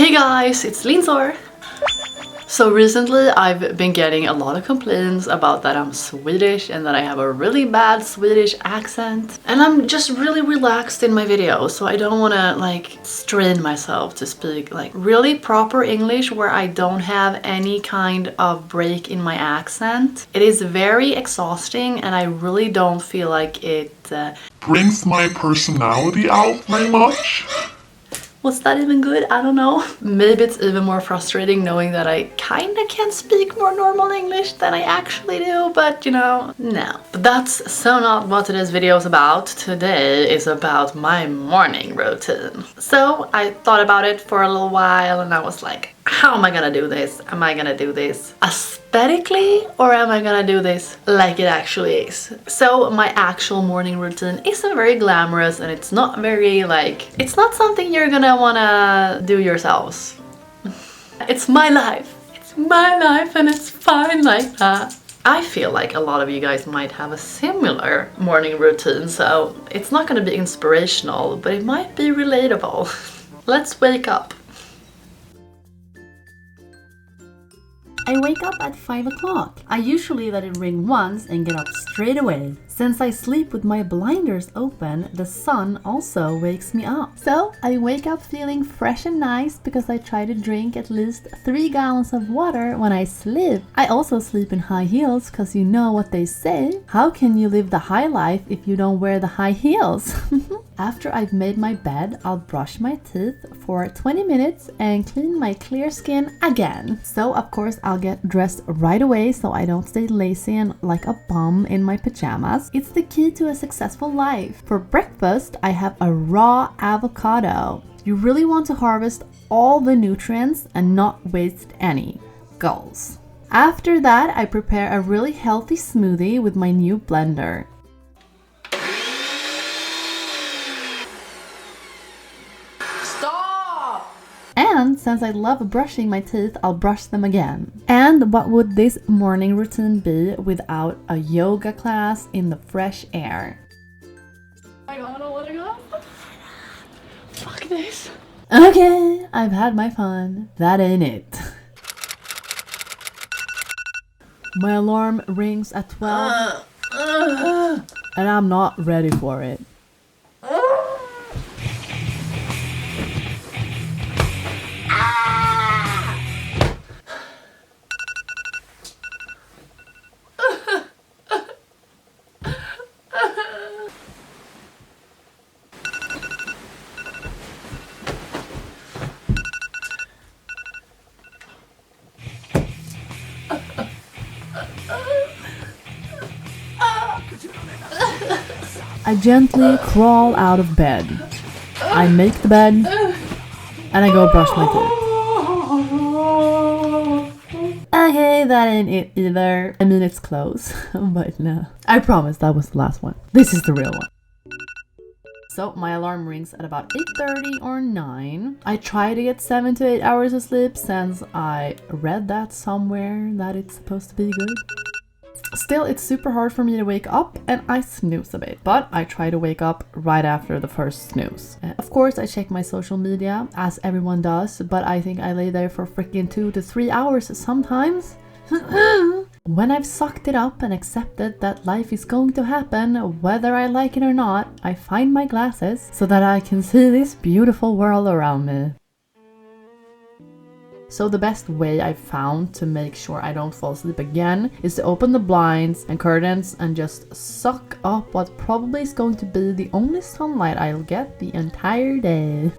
Hey guys, it's Linsor. So recently I've been getting a lot of complaints about that I'm Swedish and that I have a really bad Swedish accent. And I'm just really relaxed in my videos, so I don't want to like strain myself to speak like really proper English where I don't have any kind of break in my accent. It is very exhausting and I really don't feel like it brings my personality out very much. Was that even good? I don't know. Maybe it's even more frustrating knowing that I kinda can speak more normal English than I actually do, but you know, no. But that's so not what today's video is about. Today is about my morning routine. So I thought about it for a little while and I was like, how am I gonna do this? Am I gonna do this aesthetically or am I gonna do this like it actually is? So my actual morning routine isn't very glamorous and it's not very like, it's not something you're gonna wanna do yourselves. It's my life. It's my life and it's fine like that. I feel like a lot of you guys might have a similar morning routine, so it's not gonna be inspirational, but it might be relatable. Let's wake up. I wake up at 5 o'clock. I usually let it ring once and get up straight away. Since I sleep with my blinders open, the sun also wakes me up. So I wake up feeling fresh and nice because I try to drink at least 3 gallons of water when I sleep. I also sleep in high heels because you know what they say. How can you live the high life if you don't wear the high heels? After I've made my bed, I'll brush my teeth for 20 minutes and clean my clear skin again. So of course I'll get dressed right away so I don't stay lazy and like a bum in my pajamas. It's the key to a successful life. For breakfast, I have a raw avocado. You really want to harvest all the nutrients and not waste any. Goals. After that, I prepare a really healthy smoothie with my new blender. And since I love brushing my teeth, I'll brush them again. And what would this morning routine be without a yoga class in the fresh air? I don't wanna go. Fuck this. Okay, I've had my fun. That ain't it. My alarm rings at 12 and I'm not ready for it. I gently crawl out of bed. I make the bed and I go brush my teeth. Okay, that ain't it either. I mean, it's close, but no. I promise that was the last one. This is the real one. So my alarm rings at about 8:30 or 9. I try to get 7 to 8 hours of sleep since I read that somewhere that it's supposed to be good. Still, it's super hard for me to wake up and I snooze a bit, but I try to wake up right after the first snooze. Of course, I check my social media as everyone does, but I think I lay there for freaking 2 to 3 hours sometimes. When I've sucked it up and accepted that life is going to happen, whether I like it or not, I find my glasses so that I can see this beautiful world around me. So the best way I've found to make sure I don't fall asleep again is to open the blinds and curtains and just suck up what probably is going to be the only sunlight I'll get the entire day.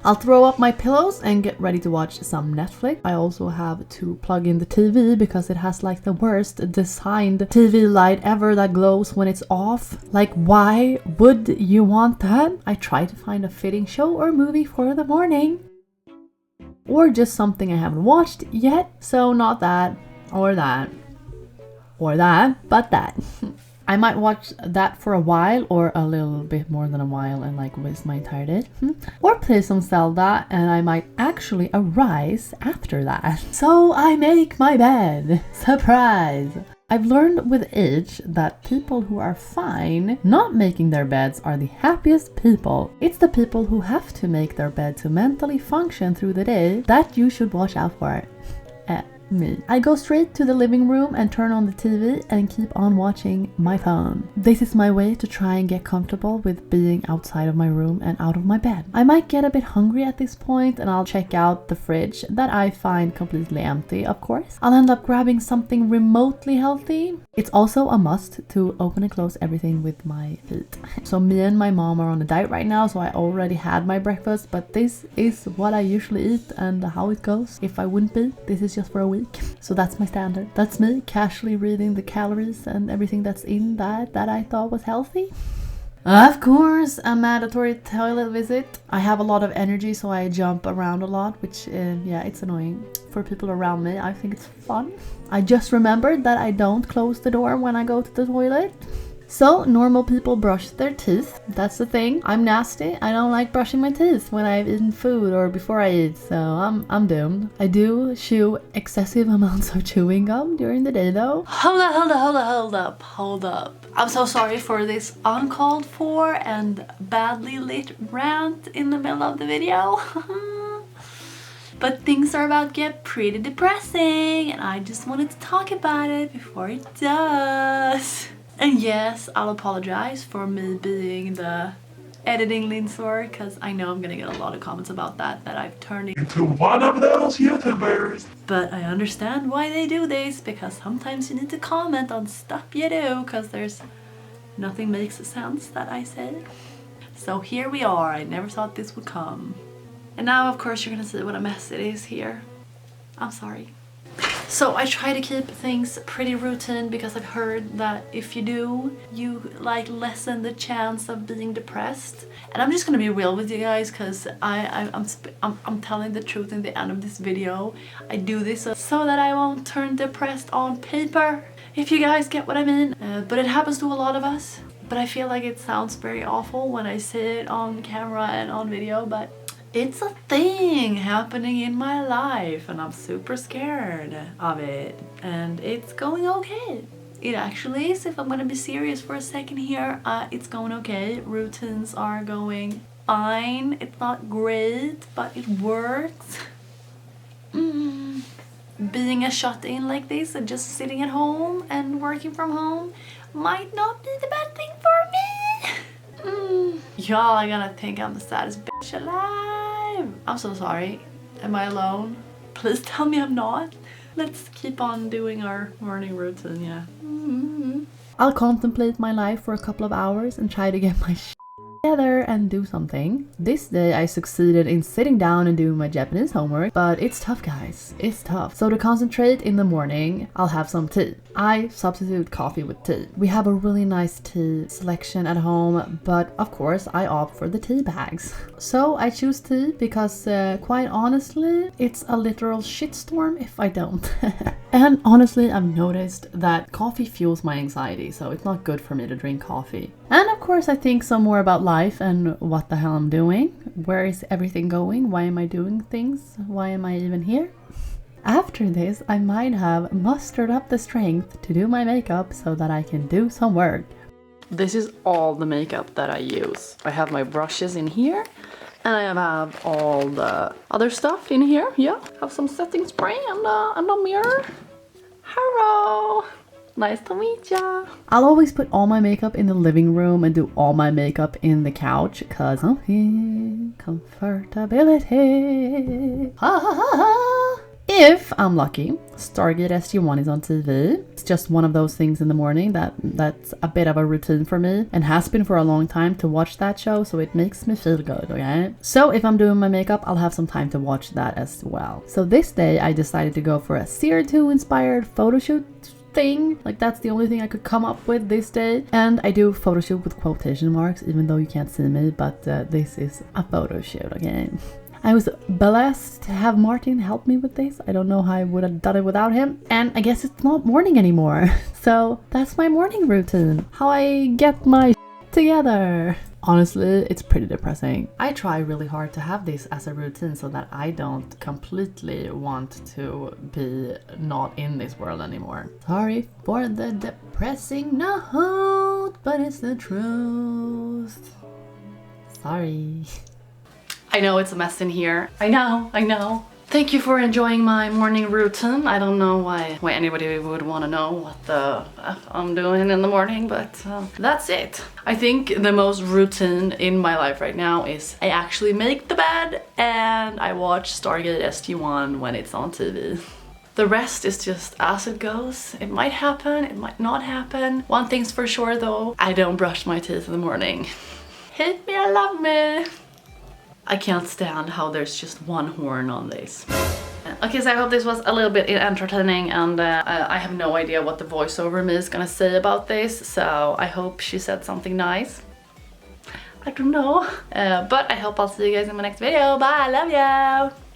I'll throw up my pillows and get ready to watch some Netflix. I also have to plug in the TV because it has like the worst designed TV light ever that glows when it's off. Like, why would you want that? I try to find a fitting show or movie for the morning. Or just something I haven't watched yet, so not that, or that, or that, but that. I might watch that for a while, or a little bit more than a while, and like waste my entire day. Or play some Zelda, and I might actually arise after that. So I make my bed. Surprise! I've learned with age that people who are fine not making their beds are the happiest people. It's the people who have to make their bed to mentally function through the day that you should watch out for. Me. I go straight to the living room and turn on the TV and keep on watching my phone. This is my way to try and get comfortable with being outside of my room and out of my bed. I might get a bit hungry at this point and I'll check out the fridge that I find completely empty, of course. I'll end up grabbing something remotely healthy. It's also a must to open and close everything with my feet. So me and my mom are on a diet right now, so I already had my breakfast, but this is what I usually eat and how it goes. If I wouldn't be, this is just for a week. So that's my standard. That's me casually reading the calories and everything that's in that I thought was healthy. Of course, a mandatory toilet visit. I have a lot of energy, so I jump around a lot, which, yeah, it's annoying for people around me. I think it's fun. I just remembered that I don't close the door when I go to the toilet. So, normal people brush their teeth. That's the thing. I'm nasty. I don't like brushing my teeth when I've eaten food or before I eat, so I'm doomed. I do chew excessive amounts of chewing gum during the day though. Hold up. I'm so sorry for this uncalled for and badly lit rant in the middle of the video. But things are about to get pretty depressing and I just wanted to talk about it before it does. And yes, I'll apologize for me being the editing Linsor, because I know I'm gonna get a lot of comments about that I've turned into one of those YouTubers. But I understand why they do this, because sometimes you need to comment on stuff you do, because there's nothing makes sense that I said. So here we are, I never thought this would come. And now of course you're gonna see what a mess it is here. I'm sorry. So I try to keep things pretty routine because I've heard that if you do, you like lessen the chance of being depressed. And I'm just gonna be real with you guys because I'm telling the truth in the end of this video. I do this so that I won't turn depressed on paper, if you guys get what I mean. But it happens to a lot of us. But I feel like it sounds very awful when I say it on camera and on video, but it's a thing happening in my life and I'm super scared of it, and it's going okay. It actually is, if I'm gonna be serious for a second here, it's going okay. Routines are going fine. It's not great, but it works. Being a shut-in like this and just sitting at home and working from home might not be the bad thing for me. Y'all are gonna think I'm the saddest bitch alive. I'm so sorry. Am I alone? Please tell me I'm not. Let's keep on doing our morning routine, yeah. I'll contemplate my life for a couple of hours and try to get my shit together and do something. This day I succeeded in sitting down and doing my Japanese homework, but it's tough, guys. It's tough. So to concentrate in the morning, I'll have some tea. I substitute coffee with tea. We have a really nice tea selection at home, but of course I opt for the tea bags. So I choose tea because quite honestly, it's a literal shitstorm if I don't. And honestly, I've noticed that coffee fuels my anxiety, so it's not good for me to drink coffee. And of course I think some more about life and what the hell I'm doing. Where is everything going? Why am I doing things? Why am I even here? After this, I might have mustered up the strength to do my makeup so that I can do some work. This is all the makeup that I use. I have my brushes in here and I have all the other stuff in here. Yeah, have some setting spray and a mirror. Hello! Nice to meet ya! I'll always put all my makeup in the living room and do all my makeup in the couch cause comfortability. Ha ha ha ha! If I'm lucky, Stargate SG-1 is on TV. It's just one of those things in the morning that's a bit of a routine for me and has been for a long time to watch that show, so it makes me feel good, okay? So if I'm doing my makeup, I'll have some time to watch that as well. So this day I decided to go for a Seer 2 inspired photo shoot thing. Like that's the only thing I could come up with this day. And I do photo shoot with quotation marks even though you can't see me, but this is a photo shoot, okay? I was blessed to have Martin help me with this. I don't know how I would have done it without him. And I guess it's not morning anymore. So that's my morning routine. How I get my together. Honestly, it's pretty depressing. I try really hard to have this as a routine so that I don't completely want to be not in this world anymore. Sorry for the depressing note, but it's the truth. Sorry. I know it's a mess in here. I know. Thank you for enjoying my morning routine. I don't know why anybody would want to know what the F I'm doing in the morning, but that's it. I think the most routine in my life right now is I actually make the bed and I watch Stargate SG-1 when it's on TV. The rest is just as it goes. It might happen, it might not happen. One thing's for sure though, I don't brush my teeth in the morning. Hate me or love me. I can't stand how there's just one horn on this. Okay, so I hope this was a little bit entertaining, and I have no idea what the voiceover me is gonna say about this, so I hope she said something nice. I don't know. But I hope I'll see you guys in my next video. Bye, I love you!